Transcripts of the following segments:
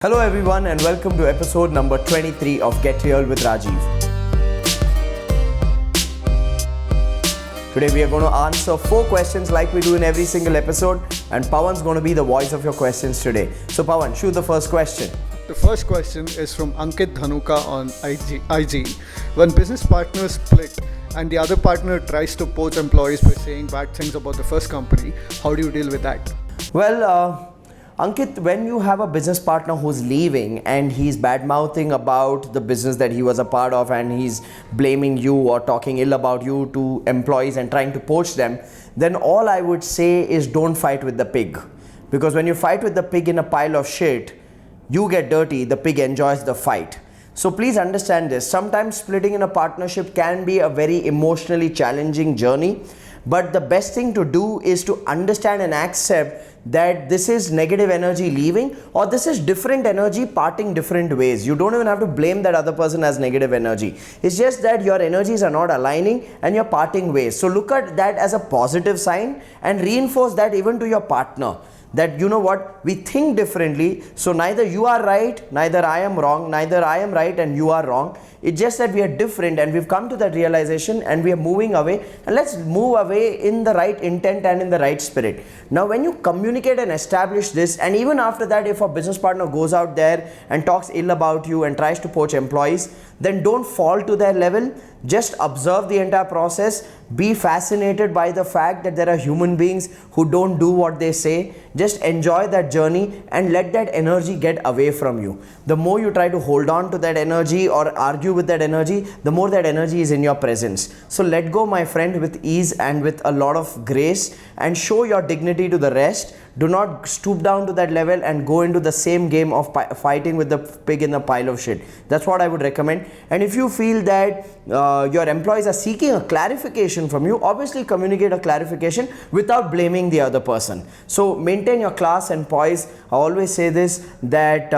Hello everyone and welcome to episode number 23 of GetReal with Rajiv. Today we are going to answer 4 questions like we do in every single episode, and Pawan's going to be the voice of your questions today. So Pawan, shoot the first question. The first question is from Ankit Dhanuka on IG. When business partners split and the other partner tries to poach employees by saying bad things about the first company, how do you deal with that? Well, Ankit, when you have a business partner who's leaving and he's bad-mouthing about the business that he was a part of and he's blaming you or talking ill about you to employees and trying to poach them, then all I would say is don't fight with the pig. Because when you fight with the pig in a pile of shit, you get dirty, the pig enjoys the fight. So please understand this. Sometimes splitting in a partnership can be a very emotionally challenging journey. But the best thing to do is to understand and accept that this is negative energy leaving, or this is different energy parting different ways. You don't even have to blame that other person as negative energy. It's just that your energies are not aligning and you're parting ways. So look at that as a positive sign and reinforce that even to your partner. That you know what, we think differently, so neither you are right, neither I am wrong, neither I am right and you are wrong. It's just that we are different and we've come to that realization and we are moving away, and let's move away in the right intent and in the right spirit. Now when you communicate and establish this, and even after that, if a business partner goes out there and talks ill about you and tries to poach employees, then don't fall to their level. Just observe the entire process. Be fascinated by the fact that there are human beings who don't do what they say. Just enjoy that journey and let that energy get away from you. The more you try to hold on to that energy or argue with that energy, the more that energy is in your presence. So let go, my friend, with ease and with a lot of grace, and show your dignity to the rest. Do not stoop down to that level and go into the same game of fighting with the pig in the pile of shit. That's what I would recommend. And if you feel that your employees are seeking a clarification from you, obviously communicate a clarification without blaming the other person. So maintain your class and poise. I always say this, that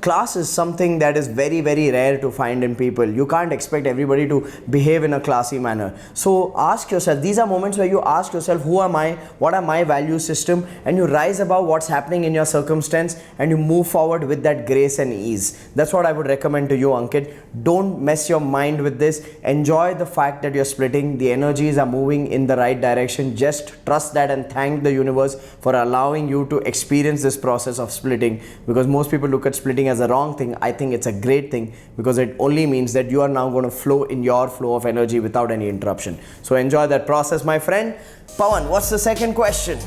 class is something that is very rare to find in people. You can't expect everybody to behave in a classy manner. So ask yourself, these are moments where you ask yourself, who am I, what are my value system, and you rise above what's happening in your circumstance and you move forward with that grace and ease. That's what I would recommend to you, Ankit. Don't mess your mind with this. Enjoy the fact that you're splitting. The energies are moving in the right direction. Just trust that and thank the universe for allowing you to experience this process of splitting, because most people look at splitting as a wrong thing. I think it's a great thing, because it only means that you are now going to flow in your flow of energy without any interruption. So enjoy that process, my friend. Pawan, what's the second question?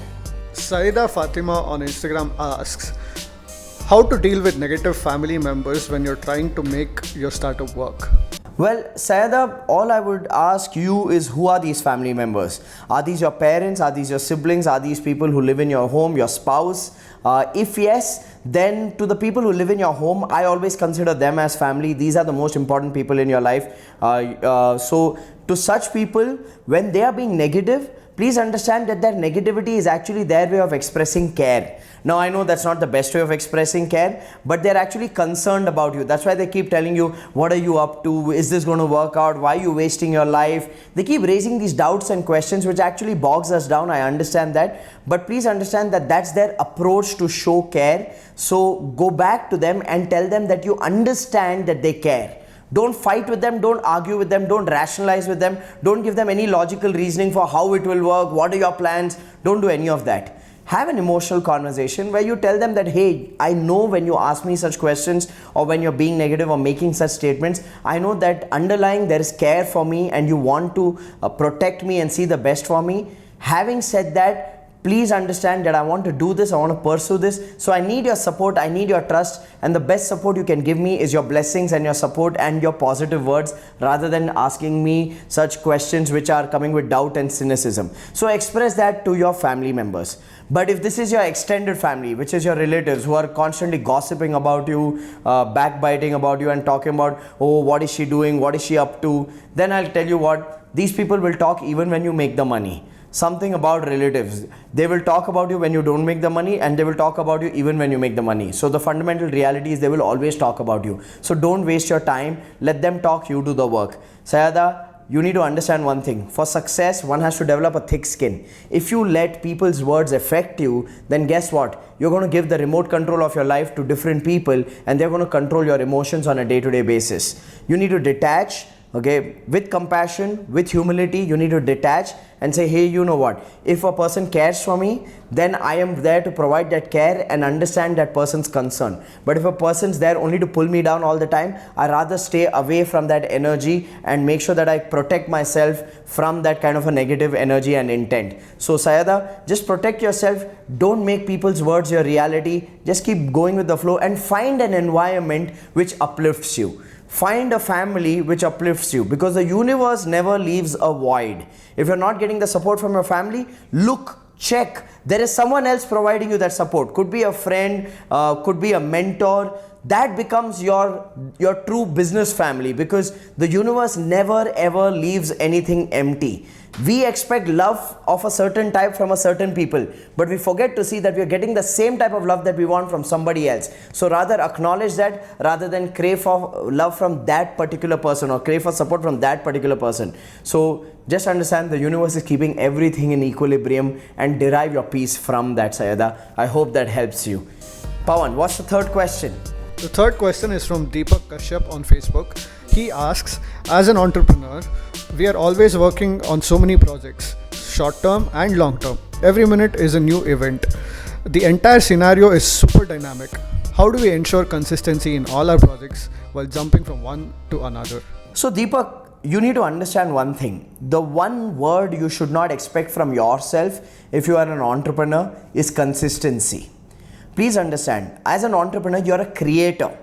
Saida Fatima on Instagram asks, how to deal with negative family members when you're trying to make your startup work? Well, Sayada, all I would ask you is, who are these family members? Are these your parents? Are these your siblings? Are these people who live in your home, your spouse? If yes, then to the people who live in your home, I always consider them as family. These are the most important people in your life. So to such people, when they are being negative, please understand that their negativity is actually their way of expressing care. Now I know that's not the best way of expressing care, but they're actually concerned about you. That's why they keep telling you, what are you up to? Is this going to work out? Why are you wasting your life? They keep raising these doubts and questions, which actually bogs us down. I understand that, but please understand that that's their approach to show care. So go back to them and tell them that you understand that they care. Don't fight with them, don't argue with them, don't rationalize with them, don't give them any logical reasoning for how it will work, what are your plans. Don't do any of that. Have an emotional conversation where you tell them that, hey, I know when you ask me such questions or when you're being negative or making such statements, I know that underlying there is care for me and you want to protect me and see the best for me. Having said that, please understand that I want to do this, I want to pursue this. So I need your support, I need your trust, and the best support you can give me is your blessings and your support and your positive words, rather than asking me such questions which are coming with doubt and cynicism. So express that to your family members. But if this is your extended family, which is your relatives who are constantly gossiping about you, backbiting about you and talking about, oh, what is she doing, what is she up to, then I'll tell you what, these people will talk even when you make the money. Something about relatives, they will talk about you when you don't make the money, and they will talk about you even when you make the money. So the fundamental reality is they will always talk about you. So don't waste your time, let them talk, you do the work. Sayada, you need to understand one thing. For success, one has to develop a thick skin. If you let people's words affect you, then guess what? You're going to give the remote control of your life to different people, and they're going to control your emotions on a day-to-day basis. You need to detach, okay, with compassion, with humility. You need to detach and say, hey, you know what? If a person cares for me, then I am there to provide that care and understand that person's concern. But if a person's there only to pull me down all the time, I rather stay away from that energy and make sure that I protect myself from that kind of a negative energy and intent. So Sayada, just protect yourself. Don't make people's words your reality. Just keep going with the flow and find an environment which uplifts you. Find a family which uplifts you, because the universe never leaves a void. If you're not getting the support from your family, look, check. There is someone else providing you that support. Could be a friend, could be a mentor. That becomes your true business family, because the universe never ever leaves anything empty. We expect love of a certain type from a certain people, but we forget to see that we are getting the same type of love that we want from somebody else. So rather acknowledge that, rather than crave for love from that particular person or crave for support from that particular person. So just understand the universe is keeping everything in equilibrium, and derive your peace from that, Sayada. I hope that helps you. Pawan, what's the third question? The third question is from Deepak Kashyap on Facebook. He asks, as an entrepreneur, we are always working on so many projects, short term and long term. Every minute is a new event. The entire scenario is super dynamic. How do we ensure consistency in all our projects while jumping from one to another? So Deepak, you need to understand one thing. The one word you should not expect from yourself if you are an entrepreneur is consistency. Please understand, as an entrepreneur, you're a creator.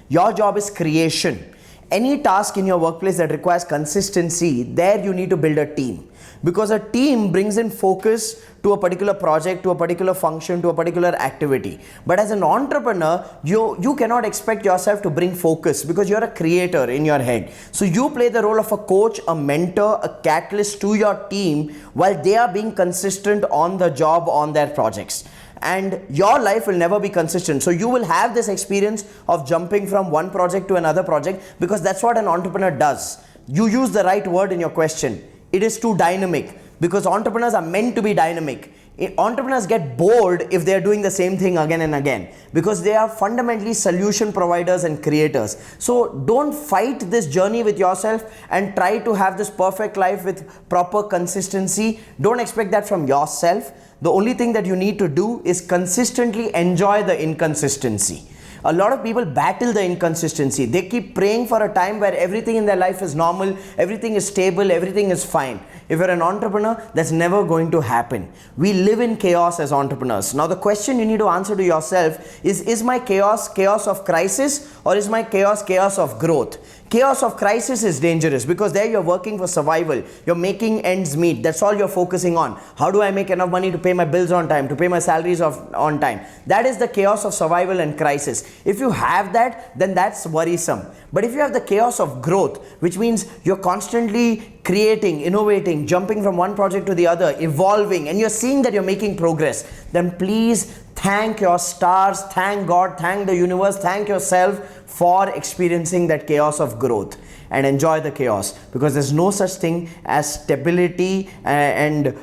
Your job is creation. Any task in your workplace that requires consistency, there you need to build a team. Because a team brings in focus to a particular project, to a particular function, to a particular activity. But as an entrepreneur, you cannot expect yourself to bring focus, because you're a creator in your head. So you play the role of a coach, a mentor, a catalyst to your team while they are being consistent on the job, on their projects. And your life will never be consistent. So you will have this experience of jumping from one project to another project, because that's what an entrepreneur does. You use the right word in your question. It is too dynamic, because entrepreneurs are meant to be dynamic. Entrepreneurs get bored if they are doing the same thing again and again, because they are fundamentally solution providers and creators. So don't fight this journey with yourself and try to have this perfect life with proper consistency. Don't expect that from yourself. The only thing that you need to do is consistently enjoy the inconsistency. A lot of people battle the inconsistency. They keep praying for a time where everything in their life is normal, everything is stable, everything is fine. If you're an entrepreneur, that's never going to happen. We live in chaos as entrepreneurs. Now the question you need to answer to yourself is my chaos of crisis, or is my chaos of growth? Chaos of crisis is dangerous, because there you're working for survival. You're making ends meet. That's all you're focusing on. How do I make enough money to pay my bills on time, to pay my salaries on time? That is the chaos of survival and crisis. If you have that, then that's worrisome. But if you have the chaos of growth, which means you're constantly creating, innovating, jumping from one project to the other, evolving, and you're seeing that you're making progress, then please thank your stars, thank God, thank the universe, thank yourself for experiencing that chaos of growth, and enjoy the chaos, because there's no such thing as stability and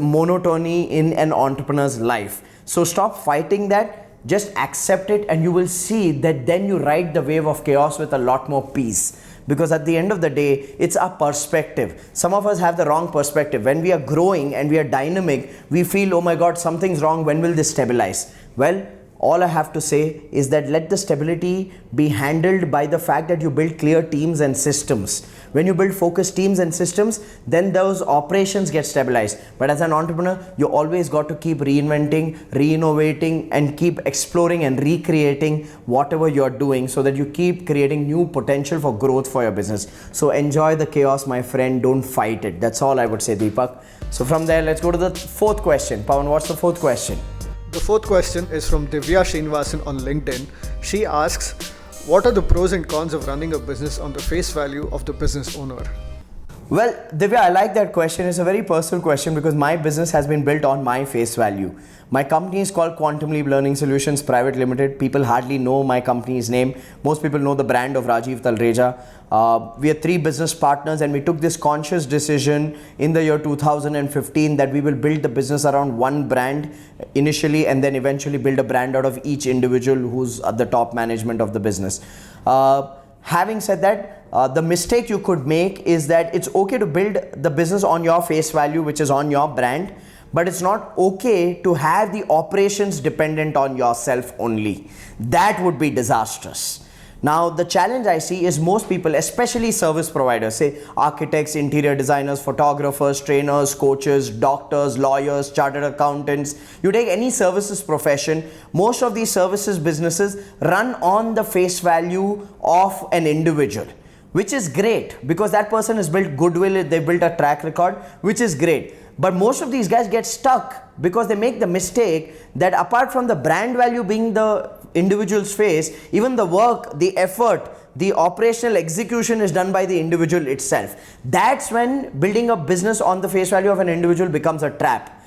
monotony in an entrepreneur's life. So stop fighting that. Just accept it, and you will see that then you ride the wave of chaos with a lot more peace. Because at the end of the day, it's our perspective. Some of us have the wrong perspective. When we are growing and we are dynamic, we feel, oh my God, something's wrong. When will this stabilize? Well, all I have to say is that let the stability be handled by the fact that you build clear teams and systems. When you build focused teams and systems, then those operations get stabilized. But as an entrepreneur, you always got to keep reinventing, re-innovating, and keep exploring and recreating whatever you're doing, so that you keep creating new potential for growth for your business. So enjoy the chaos, my friend. Don't fight it. That's all I would say, Deepak. So from there, let's go to the fourth question. Pawan, what's the fourth question? The fourth question is from Divya Srinivasan on LinkedIn. She asks, what are the pros and cons of running a business on the face value of the business owner? Well, Divya, I like that question. It's a very personal question because my business has been built on my face value. My company is called Quantum Leap Learning Solutions Private Limited. People hardly know my company's name. Most people know the brand of Rajiv Talreja. We are 3 business partners, and we took this conscious decision in the year 2015 that we will build the business around one brand initially, and then eventually build a brand out of each individual who's at the top management of the business. Having said that, the mistake you could make is that it's okay to build the business on your face value, which is on your brand, but it's not okay to have the operations dependent on yourself only. That would be disastrous. Now, the challenge I see is most people, especially service providers, say architects, interior designers, photographers, trainers, coaches, doctors, lawyers, chartered accountants. You take any services profession, most of these services businesses run on the face value of an individual, which is great because that person has built goodwill, they built a track record, which is great. But most of these guys get stuck because they make the mistake that apart from the brand value being the individual's face, even the work, the effort, the operational execution is done by the individual itself. That's when building a business on the face value of an individual becomes a trap.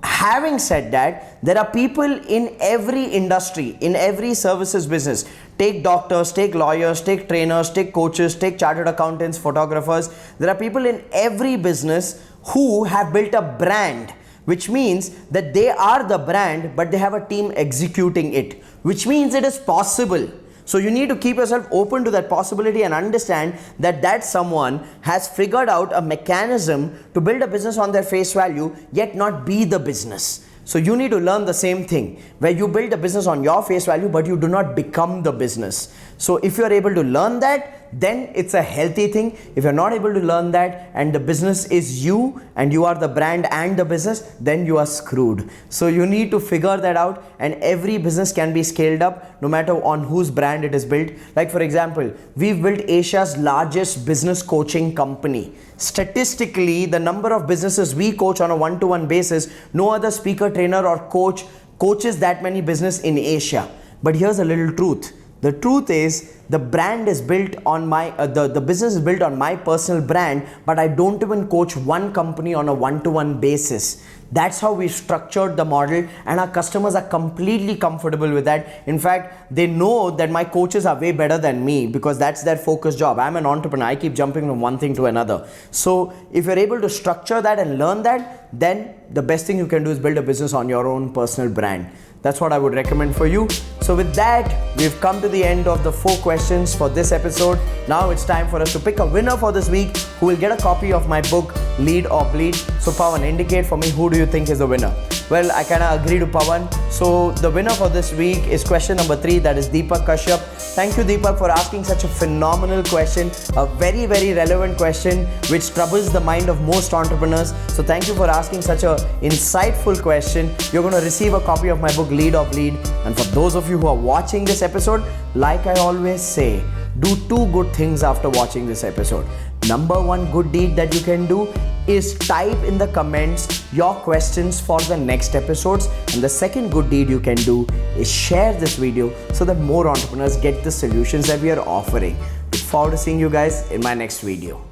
Having said that, there are people in every industry, in every services business. Take doctors, take lawyers, take trainers, take coaches, take chartered accountants, photographers. There are people in every business who have built a brand, which means that they are the brand, but they have a team executing it, which means it is possible. So you need to keep yourself open to that possibility and understand that someone has figured out a mechanism to build a business on their face value, yet not be the business. So you need to learn the same thing, where you build a business on your face value, but you do not become the business. So if you are able to learn that, then it's a healthy thing. If you're not able to learn that and the business is you and you are the brand and the business, then you are screwed. So you need to figure that out, and every business can be scaled up no matter on whose brand it is built. Like for example, we've built Asia's largest business coaching company. Statistically, the number of businesses we coach on a one-to-one basis, no other speaker, trainer or coach coaches that many business in Asia. But here's a little truth. The truth is the brand is built on my, the business is built on my personal brand, but I don't even coach one company on a one-to-one basis. That's how we structured the model, and our customers are completely comfortable with that. In fact, they know that my coaches are way better than me because that's their focus job. I'm an entrepreneur. I keep jumping from one thing to another. So if you're able to structure that and learn that, then the best thing you can do is build a business on your own personal brand. That's what I would recommend for you. So with that, we've come to the end of the 4 questions for this episode. Now it's time for us to pick a winner for this week who will get a copy of my book, Lead or Bleed. So Pawan, indicate for me, who do you think is the winner? Well, I kind of agree to Pawan. So the winner for this week is question number 3, that is Deepak Kashyap. Thank you, Deepak, for asking such a phenomenal question, a very, very relevant question which troubles the mind of most entrepreneurs. So thank you for asking such a insightful question. You're going to receive a copy of my book, Lead or Bleed. And for those of you who are watching this episode, like I always say, do 2 good things after watching this episode. Number 1 good deed that you can do is type in the comments your questions for the next episodes, and the second good deed you can do is share this video so that more entrepreneurs get the solutions that we are offering. Look forward to seeing you guys in my next video.